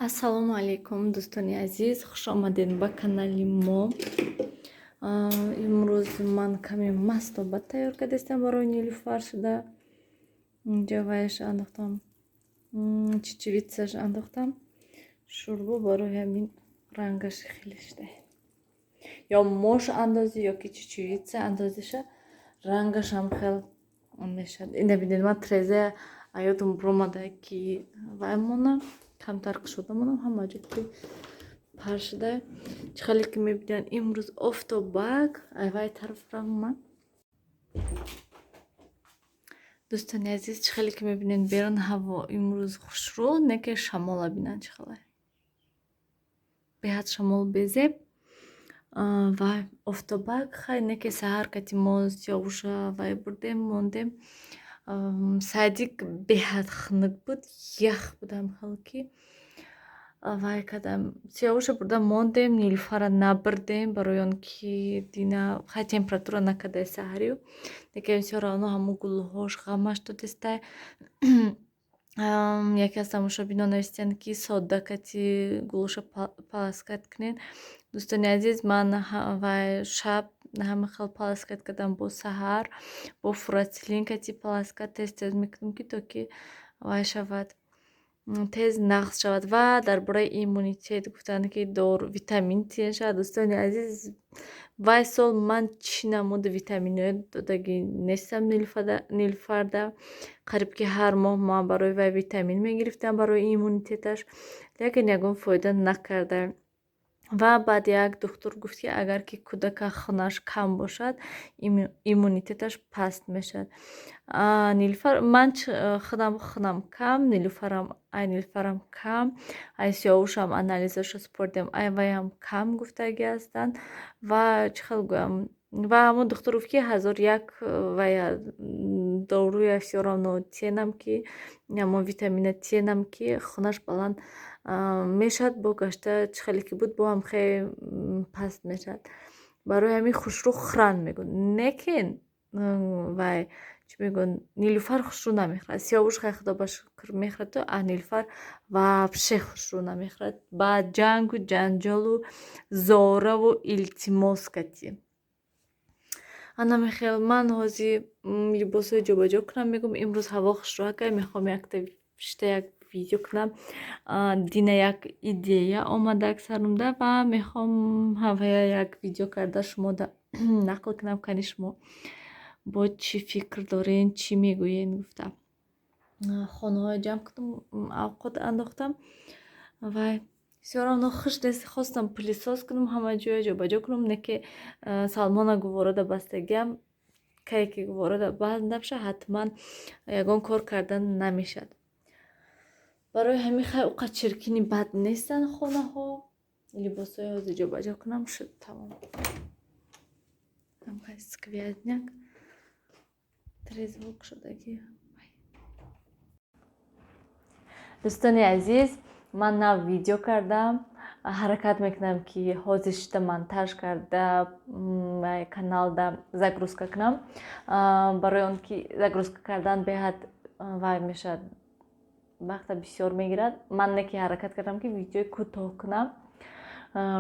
Ассалому алайкум, дӯстони азиз, хуш омадед ба канали мо. Имрӯз ман каме мастобат тайёр кардастам барои нилуфар шуда. Инҷа вайш андохтам, чечевицаш андохтам, шӯрбу барои ҳамин рангаш хеле шуда. Ё мош андозӣ, ё ки чечевица андозиша, рангашам хел мешад. Ина бинед, ман треза аёдам буромада ки вай монам, камтар кушода монам, ҳама ҷо ки пар шуда. Чӣ хеле ки мебинанд имрӯз офтобак, айвай тараф равам. Дӯстони азиз, чӣ хеле ки мебинед берун ҳаво имрӯз хушрӯ, не ки шамола бинанд чӣ хеле. Беҳад шамол безеб ва офтобак, хай не ки саҳар кати мо сиёвуша вай бурдем мондем. Саидик беҳад хунук буд, ях будам хел ки вай кардам. Сиёвуша бурда мондем, нилуфара набурдем, барои он ки дина хай температура накардаи саҳарию. Деке бисёр оно ҳамо гулҳош ғамаш додестай. Яке аз тамошобинон нависиданд ки содда кати гулӯша паласкат кунед. Дӯстони азиз, ман вай шаб ҳама хел паласкат кардам, бо саҳар бо фурацилин кати паласкат тез мекунам ки то ки вай шавад тез нағз шавад. Ва дар бораи иммунитет гуфтанд ки витамин тиян шавад. Дӯстони азиз, вай сол ман чӣ намуди витаминҳои додагӣ нестам нилуфарда. Қариб ки ҳар моҳ ман барои вай витамин мегирифтам барои иммунитеташ, лекин ягон фоида накарда. Ва баъд як духтур гуфт ки агар ки кӯдака хунаш кам бошад, иммунитеташ паст мешавад. Нилуфар ман худам хунам кам, нилуфарам кам, ай сиёвушам анализашо супордем, ай вайам кам гуфтагӣ ҳастанд. Ва чӣ хел гӯям, ва ҳамон духтур гуфт ки 1001 вая доруя всё равно тиенам ки ҳамо витамина тиенам ки хунаш баланд мешавад, бо гашта чӣ хеле ки буд бо ҳам хеле паст мешавад. Барои ҳамин хушрӯ хӯранд мегӯянд, лекин вай чӣ мегӯянд, нилуфар хушрӯ намехӯрад. Сиёвуш хай худо ба шукр мехӯрад, а нилуфар вообще хушрӯ намехӯрад. Ба ҷангу ҷанҷолу зораву илтимос кати. Ана мехел ман ҳозир либосҳои ҷобаҷо кунам, мегӯям имрӯз ҳаво хушрӯака, мехоҳам як видео кунам. Дина як идея омадаак саримда ва мехоҳам ҳавая як видео карда шумода нақл кунам, кани шумо бо чӣ фикр дорен, чӣ мегӯен гуфта. Хонаҳои ҷамъ кардам, авқот андохтам. Вай бисёр равно хуш нест, хостам пилисос кунам, ҳама ҷоя ҷобаҷо кунам, не ки Салмона гуворада бастагиам, кае ки гуворада банд наша, ҳатман ягон кор карда намешад. Барои ҳамин хай уқад чиркини бад нестанд хонаҳо. Либосҳои ҳозир ҷобаҷо кунам, шуд тамом. Хай сквязняк трезвок шудагӣ. Дӯстони азиз, ман нав видео кардам, ҳаракат мекунам ки ҳозир шида монтаж карда каналда загрузка кунам. Барои он ки загрузка кардан беҳад вай мешавад, вақта бисёр мегирад. Ман не ки ҳаракат кардам ки видеои кӯтоҳ кунам.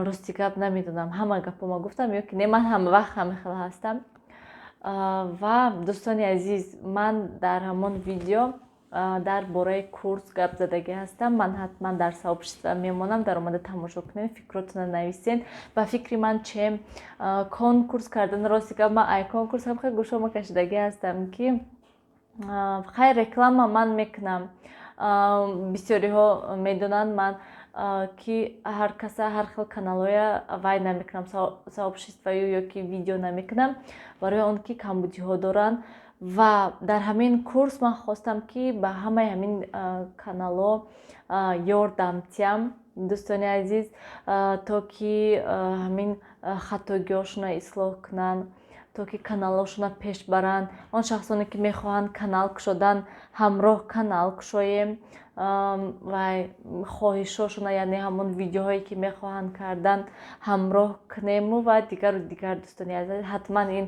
Рости гап намедонам ҳама гапома гуфтам ё ки не, ман ҳама вақт ҳама хел ҳастам. Ва дӯстони азиз, ман дар ҳамон видео дар бораи курс гап задагӣ ҳастам. Ман ҳатман дар сообщество мемонам, дар омада тамошо кунед, фикротона нависен. Ба фикри ман чем конкурс кардан, рости гап ман ай конкурсам хай гӯшома кашидагӣ ҳастам ки хай реклама ман мекунам. Бисёриҳо медонанд ман ки ҳар каса ҳар хел каналҳоя вай намекунам, сообществою ё ки видео намекунам, барои он ки камбудиҳо доранд. Ва дар ҳамин курс ман хостам ки ба ҳамаи ҳамин каналҳо ёрдам диҳам, дӯстони азиз, то ки ҳамин хатогиҳошона ислоҳ кунанд, то ки каналҳошона пеш баранд. Он шахсоне ки мехоҳанд канал кушодан, ҳамроҳ канал кушоем. ва хоҳишошона, яъне ҳамон видеоҳое ки мехоҳанд кардан ҳамроҳ кунему ва дигару дигар. Дӯстони азиз, ҳатман ин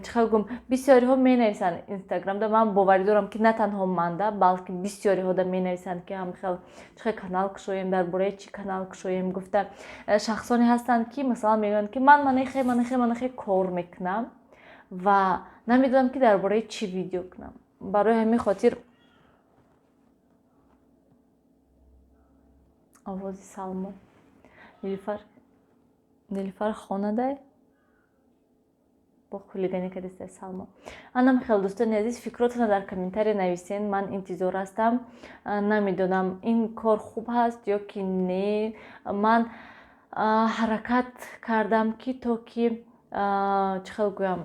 чӣ хел гум бисёриҳо менависанд инстаграмда, ман боварӣ дорам ки на танҳо манда, балки бисёриҳода менависанд ки ҳамхел чӣ хел канал кушоем, дар бораи чӣ канал кушоем. Гуфта шахсоне ҳастанд ки масалан мегӯянд ки ман манахе кор мекунам ва намедонам ки дар бораи чӣ видео кунам. Барои ҳамин хотир овози Салмо Нилуфар хонадай бо хулигани кадистай Салмо. Анам хел дӯстони азиз, фикротона дар комментария нависен, ман интизор ҳастам. Намедонам ин кор хуб ҳаст ё ки не. Ман ҳаракат кардам ки то ки чӣ хел гӯям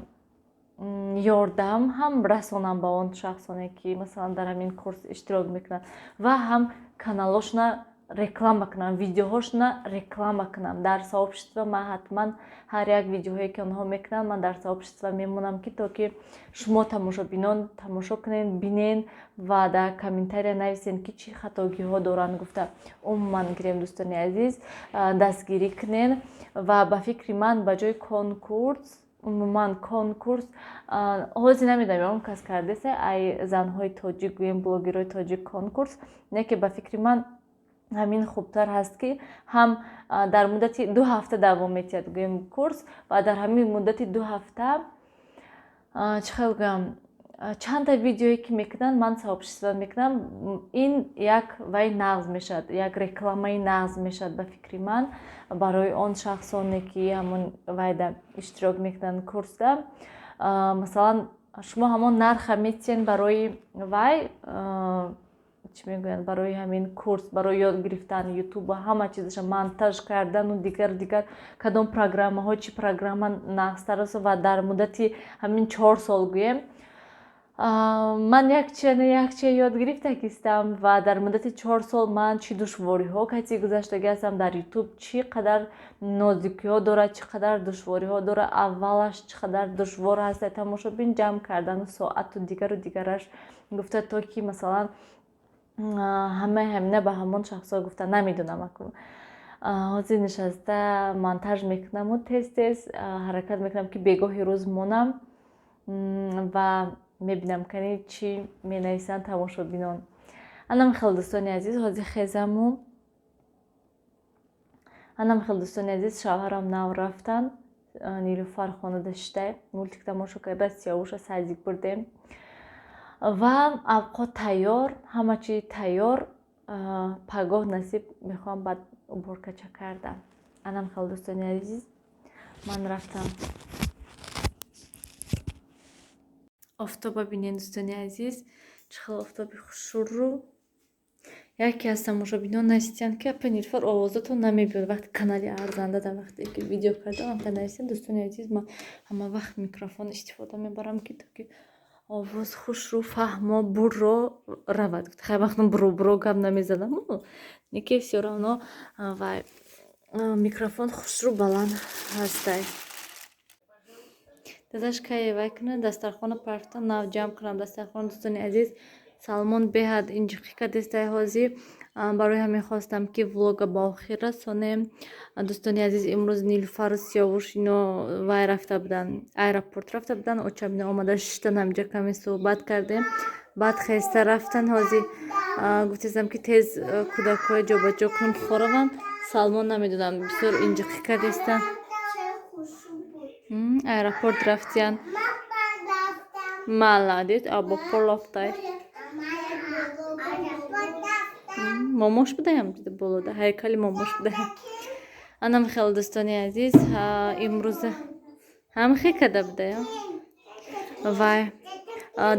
ёрдам ҳам расонам ба он шахсоне ки масалан дар ҳамин курс иштирок мекунанд ва ҳам каналошона реклама кунам, видеоҳошона реклама кунам. Дар сообщество ман ҳатман ҳар як видеоҳое ки онҳо мекунанд, ман дар сообщество мемонам ки то ки шумо тамошобинон тамошо кунен, бинен ва дар комментария нависен ки чӣ хатогиҳо доранд. Гуфта умуман гирем дӯстони азиз, дастгирӣ кунен ва ба фикри ман ба ҷои конкурс, умуман конкурс ҳозир намедонам он кас кардеса ай занҳои тоҷик гӯем блогерҳои тоҷик конкурс, не ки ба фикри ман ҳамин хубтар ҳаст ки ҳам дар муддати 2 ҳафта давом метиҳад гӯем курс ва дар ҳамин муддати 2 ҳафта чӣ хел гӯям чанда видеое ки мекунанд, ман сообщество мекунам, ин як вай нағз мешавад, як рекламаи нағз мешавад ба фикри ман барои он шахсоне ки ҳамон вайда иштирок мекунанд курсда. Масалан шумо ҳамон нарха метиҳен барои вай чӣ мегӯянд, барои ҳамин курс, барои ёд гирифтан ютуб ва ҳама чизаша монтаж кардану дигар кадом программаҳо чӣ программа нағзтар аст ва дар муддати ҳамин 4 сол гӯем ман якчия ёд гирифта кистам ва дар муддати 4 сол ман чӣ душвориҳо кати гузаштагӣ ҳастам дар ютуб, чӣ қадар нозикиҳо дорад, чӣ қадар душвориҳо дорад, аввалаш чӣ қадар душвор ҳаст тамошобин ҷамъ кардану соату дигараш. Гуфта то ки масалан ҳамаи ҳамина ба ҳамон шахсҳо гуфта намедонам акун ҳозир нишаста монтаж мекунаму тез ҳаракат мекунам ки бегоҳи рӯз монам ва мебинам кани чӣ менависанд тамошобинон. Анам хел дӯстони азиз, ҳозир хезаму анам хел дӯстони азиз, шавҳарам нав рафтан Нилуфар хонада шиштай мультик тамошо карда Сиёвуша садик бурдем ва авқот тайёр, ҳама чиз тайёр, пагоҳ насиб мехоҳам баъд уборкача карда. Анам хел дӯстони азиз, ман рафтам. Офтоба бинен дӯстони азиз, чӣ хел офтоби хушрӯ. Яке аз тамошобинон нависиянд ки апа Нилуфар овозатон намебиёд вақти канали арзанда дар вақте ки видео кардам нависиянд. Дӯстони азиз, ман ҳама вақт микрофон истифода мебарам ки то ки овоз хушрӯ фаҳмо бурро равад. Хай вақтам буро гап намезадам, неки всё равно ва микрофон хушрӯ баланд ҳастай. Дадашкае вай кунад дастархона парфта нав ҷамъ кунам дастархон. Дӯстони азиз, Салмон беҳад инҷиқӣ кадестай ҳозир. Барои ҳамин хостам ки влога ба охир расонем. Дӯстони азиз, имрӯз Нилуфару Сиёвуш ино вай рафта буданд, аэропорт рафта буданд, очамина омада шиштан ҳамҷа каме суҳбат кардем, баъд хеста рафтан. Ҳозир гуфтестам ки тез кӯдакҳои ҷобаҷо кунем хораванд. Салмон намедонам бисёр инҷиқӣ кадестанд. Аэропорт рафтиян. Маладец, або полофтай. Момош будаям болода, ҳайкали момош будаям. Анам хел дӯстони азиз, имрӯз ҳамхе када будаям. Вай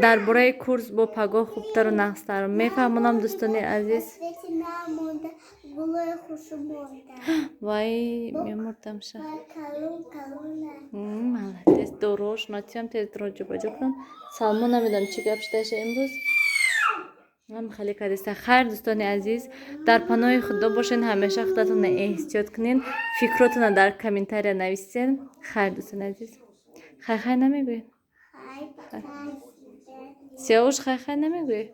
дар бораи курс бо пагоҳ хубтару нағзтар мефаҳмонам дӯстони азиз. Вай мемурдам ша. Маладец, дорош натиям тез дро ҷобаҷо кунам. Салмон намедонам чӣ гап шудаша имрӯз. Ам хеле кадеста. Хайр дӯстони азиз, дар паноҳи худо бошен, ҳамеша худатонро эҳтиёт кунен, фикротонро дар комментария нависен. Хайр дӯстони азиз. Хай намегӯед? Сиёвуш хай намегӯед?